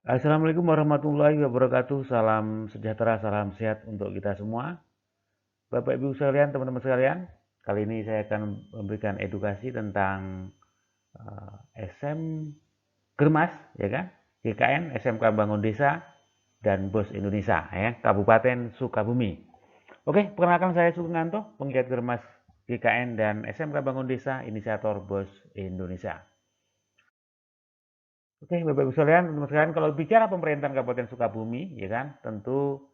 Assalamualaikum warahmatullahi wabarakatuh. Salam sejahtera, salam sehat untuk kita semua. Bapak Ibu sekalian, teman-teman sekalian, kali ini saya akan memberikan edukasi tentang SM Germas, ya kan? GKN, SMK Bangun Desa, dan BOS Indonesia, ya, Kabupaten Sukabumi. Oke, perkenalkan saya Sugnanto, penggiat Germas GKN dan SMK Bangun Desa, inisiator BOS Indonesia. Oke, Bapak Ibu sekalian, teman-teman sekalian, kalau bicara pemerintahan Kabupaten Sukabumi, ya kan, tentu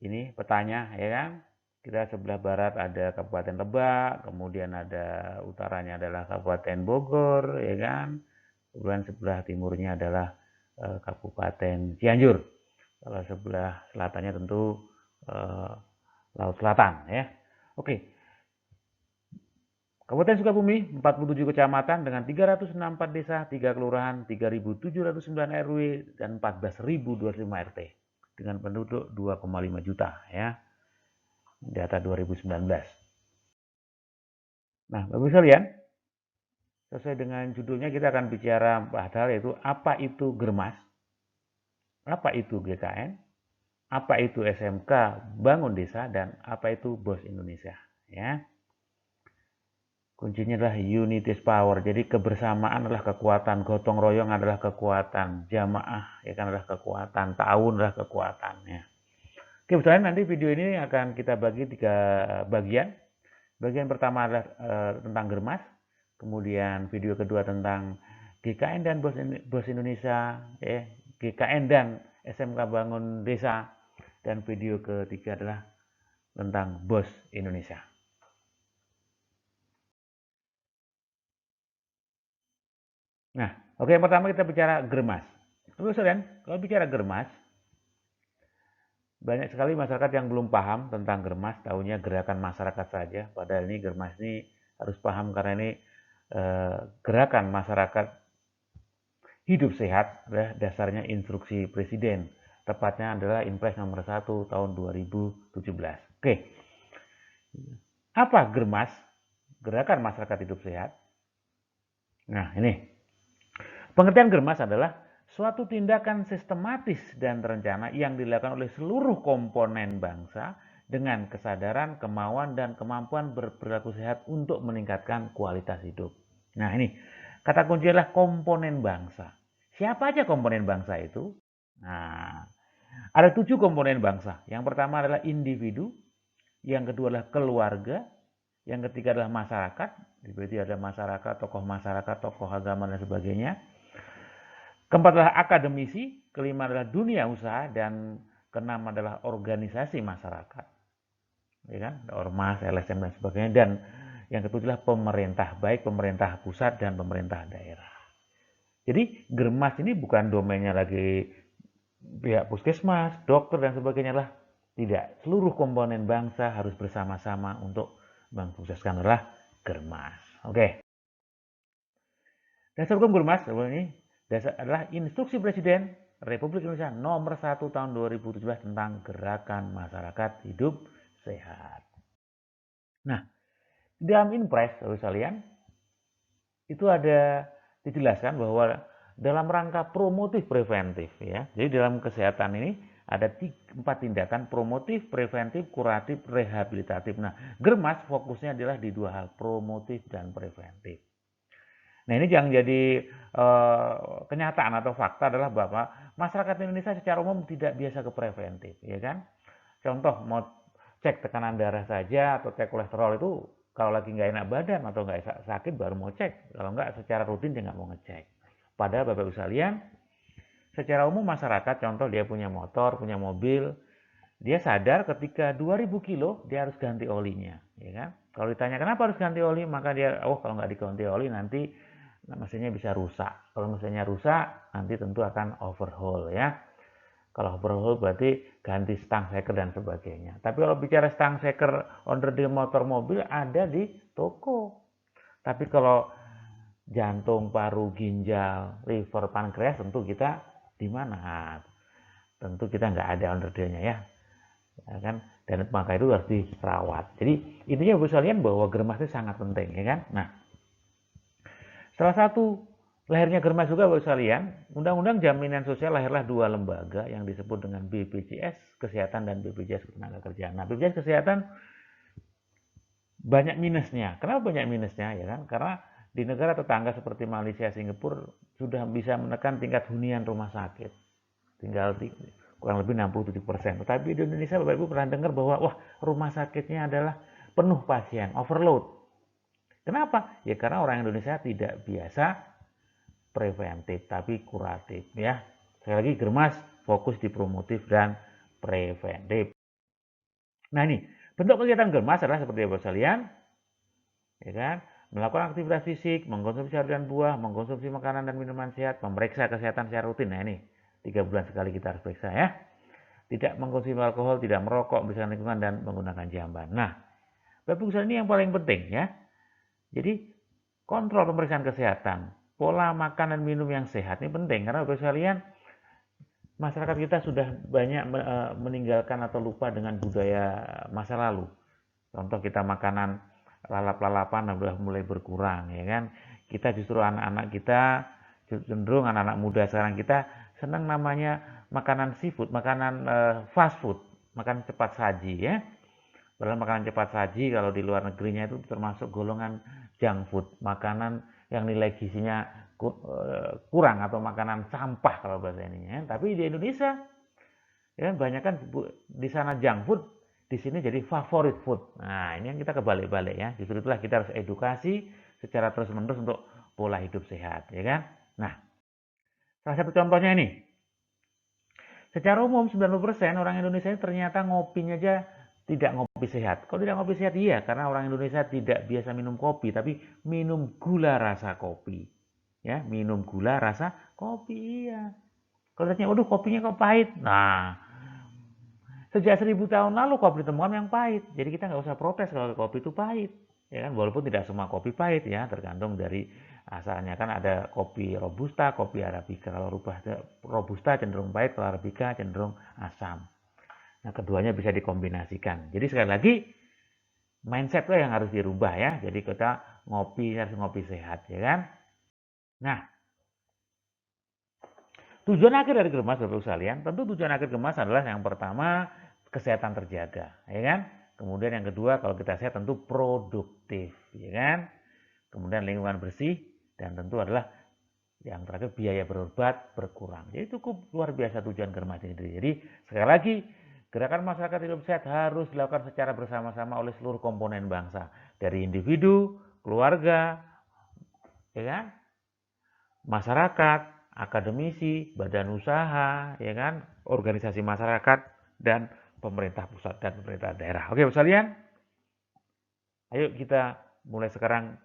ini petanya, ya kan. Kita sebelah barat ada Kabupaten Lebak, kemudian ada utaranya adalah Kabupaten Bogor, ya kan. Kemudian sebelah timurnya adalah Kabupaten Cianjur. Kalau sebelah selatannya tentu eh, Laut Selatan, ya. Oke, Kabupaten Sukabumi 47 kecamatan dengan 364 desa, 3 kelurahan, 3.709 RW dan 14.025 RT dengan penduduk 2,5 juta, ya. Data 2019. Nah, Bapak sekalian, sesuai dengan judulnya kita akan bicara 4 hal, yaitu apa itu Germas, apa itu GKN, apa itu SMK Bangun Desa, dan apa itu BOS Indonesia, ya. Kuncinya adalah unity is power. Jadi kebersamaan adalah kekuatan, gotong royong adalah kekuatan, jamaah ya kan adalah kekuatan, ta'awun adalah kekuatan, ya. Oke, misalnya nanti video ini akan kita bagi 3 bagian. Bagian pertama adalah tentang Germas, kemudian video kedua tentang GKN dan BOS Indonesia, GKN dan SMK Bangun Desa, dan video ketiga adalah tentang BOS Indonesia. Nah, oke, yang pertama kita bicara Germas. Terus kalau bicara Germas, banyak sekali masyarakat yang belum paham tentang Germas, tahunya gerakan masyarakat saja. Padahal ini Germas ini harus paham karena ini gerakan masyarakat hidup sehat adalah dasarnya instruksi Presiden. Tepatnya adalah Impres nomor 1 tahun 2017. Oke, apa Germas? Gerakan masyarakat hidup sehat. Nah, ini. Pengertian Germas adalah suatu tindakan sistematis dan terencana yang dilakukan oleh seluruh komponen bangsa dengan kesadaran, kemauan, dan kemampuan berperilaku sehat untuk meningkatkan kualitas hidup. Nah, ini kata kunci adalah komponen bangsa. Siapa aja komponen bangsa itu? Nah, ada 7 komponen bangsa. Yang pertama adalah individu, yang kedua adalah keluarga, yang ketiga adalah masyarakat. Berarti ada masyarakat, tokoh agama, dan sebagainya. Keempat adalah akademisi, kelima adalah dunia usaha, dan keenam adalah organisasi masyarakat. Ya kan? Ormas, LSM, dan sebagainya. Dan yang ketujuh adalah pemerintah, baik pemerintah pusat dan pemerintah daerah. Jadi Germas ini bukan domainnya lagi pihak puskesmas, dokter, dan sebagainya lah. Tidak, seluruh komponen bangsa harus bersama-sama untuk mensukseskan adalah Germas. Oke. Dasar hukum Germas ini dasar adalah Instruksi Presiden Republik Indonesia nomor 1 tahun 2017 tentang gerakan masyarakat hidup sehat. Nah, di dalam Inpres, Bapak sekalian, itu ada dijelaskan bahwa dalam rangka promotif preventif, ya. Jadi dalam kesehatan ini ada 4 tindakan: promotif, preventif, kuratif, rehabilitatif. Nah, Germas fokusnya adalah di 2 hal, promotif dan preventif. Nah, ini yang jadi kenyataan atau fakta adalah bahwa masyarakat Indonesia secara umum tidak biasa ke preventif, ya kan? Contoh, mau cek tekanan darah saja atau cek kolesterol itu kalau lagi nggak enak badan atau nggak sakit baru mau cek. Kalau nggak secara rutin dia nggak mau ngecek. Padahal Bapak Ibu sekalian, secara umum masyarakat, contoh dia punya motor, punya mobil, dia sadar ketika 2000 kilo dia harus ganti olinya, ya kan? Kalau ditanya kenapa harus ganti oli, maka dia, oh kalau nggak diganti oli nanti mesinnya bisa rusak. Kalau mesinnya rusak, nanti tentu akan overhaul, ya. Kalau overhaul berarti ganti stang seker dan sebagainya. Tapi kalau bicara stang seker onder di motor mobil ada di toko. Tapi kalau jantung, paru, ginjal, liver, pankreas tentu kita di mana? Tentu kita nggak ada onder dealnya, ya. Ya kan? Dan maka itu harus dirawat. Jadi intinya Bu sekalian bahwa Germas itu sangat penting, ya kan? Nah, salah satu Lahirnya Germas juga Bapak sekalian, Undang-Undang Jaminan Sosial lahirlah dua lembaga yang disebut dengan BPJS Kesehatan dan BPJS Ketenagakerjaan. Nah, BPJS Kesehatan banyak minusnya. Kenapa banyak minusnya? Ya kan? Karena di negara tetangga seperti Malaysia, Singapura sudah bisa menekan tingkat hunian rumah sakit. Tinggal kurang lebih 67%. Tetapi di Indonesia Bapak Ibu pernah dengar bahwa wah, rumah sakitnya adalah penuh pasien, overload. Kenapa? Ya karena orang Indonesia tidak biasa preventif tapi kuratif ya. Sekali lagi Germas fokus di promotif dan preventif. Nah ini bentuk kegiatan Germas adalah seperti apa sekalian, ya kan? Melakukan aktivitas fisik, mengkonsumsi sayur dan buah, mengkonsumsi makanan dan minuman sehat, memeriksa kesehatan secara rutin. Nah ini 3 bulan sekali kita harus periksa ya. Tidak mengkonsumsi alkohol, tidak merokok, membersihkan lingkungan dan menggunakan jamban. Nah, Bapak ini yang paling penting ya. Jadi kontrol pemeriksaan kesehatan, pola makan dan minum yang sehat ini penting karena Bapak sekalian masyarakat kita sudah banyak meninggalkan atau lupa dengan budaya masa lalu. Contoh kita makanan lalap-lalapan sudah mulai berkurang ya kan. Kita justru anak-anak kita cenderung anak-anak muda sekarang kita senang namanya makanan seafood, makanan fast food, makanan cepat saji ya. Padahal makanan cepat saji kalau di luar negerinya itu termasuk golongan junk food, makanan yang nilai gizinya kurang atau makanan sampah kalau bahasa ininya. Tapi di Indonesia ya banyak kan di sana junk food, di sini jadi favorit food. Nah, ini yang kita kebalik-balik ya. Justru itulah kita harus edukasi secara terus-menerus untuk pola hidup sehat, ya kan? Nah, salah satu contohnya ini. Secara umum 90% orang Indonesia ternyata ngopinya aja tidak ngopi sehat. Kalau tidak ngopi sehat iya, karena orang Indonesia tidak biasa minum kopi, tapi minum gula rasa kopi. Ya, minum gula rasa kopi iya. Kalau tanya, waduh kopinya kok pahit. Nah, sejak 1000 tahun lalu kopi ditemukan yang pahit. Jadi kita nggak usah protes kalau kopi itu pahit. Ya kan, walaupun tidak semua kopi pahit ya, tergantung dari asalnya kan ada kopi robusta, kopi arabica. Kalau robusta cenderung pahit, kalau arabica cenderung asam. Nah, keduanya bisa dikombinasikan. Jadi sekali lagi mindset itu yang harus dirubah ya. Jadi kita ngopi harus ngopi sehat ya kan. Nah, tujuan akhir dari Germas Bapak sekalian, tentu tujuan akhir Germas adalah yang pertama kesehatan terjaga, ya kan? Kemudian yang kedua kalau kita sehat tentu produktif, ya kan? Kemudian lingkungan bersih dan tentu adalah yang terakhir biaya berobat berkurang. Jadi cukup luar biasa tujuan Germas ini. Jadi sekali lagi gerakan masyarakat hidup sehat harus dilakukan secara bersama-sama oleh seluruh komponen bangsa, dari individu, keluarga, ya kan? Masyarakat, akademisi, badan usaha, ya kan? Organisasi masyarakat dan pemerintah pusat dan pemerintah daerah. Oke, Bapak sekalian. Ayo kita mulai sekarang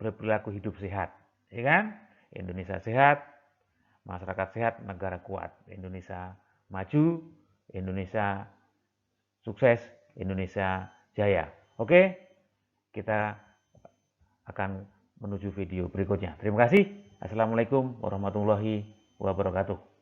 berperilaku hidup sehat, ya kan? Indonesia sehat, masyarakat sehat, negara kuat. Indonesia maju, Indonesia sukses, Indonesia jaya. Oke, kita akan menuju video berikutnya. Terima kasih. Assalamualaikum warahmatullahi wabarakatuh.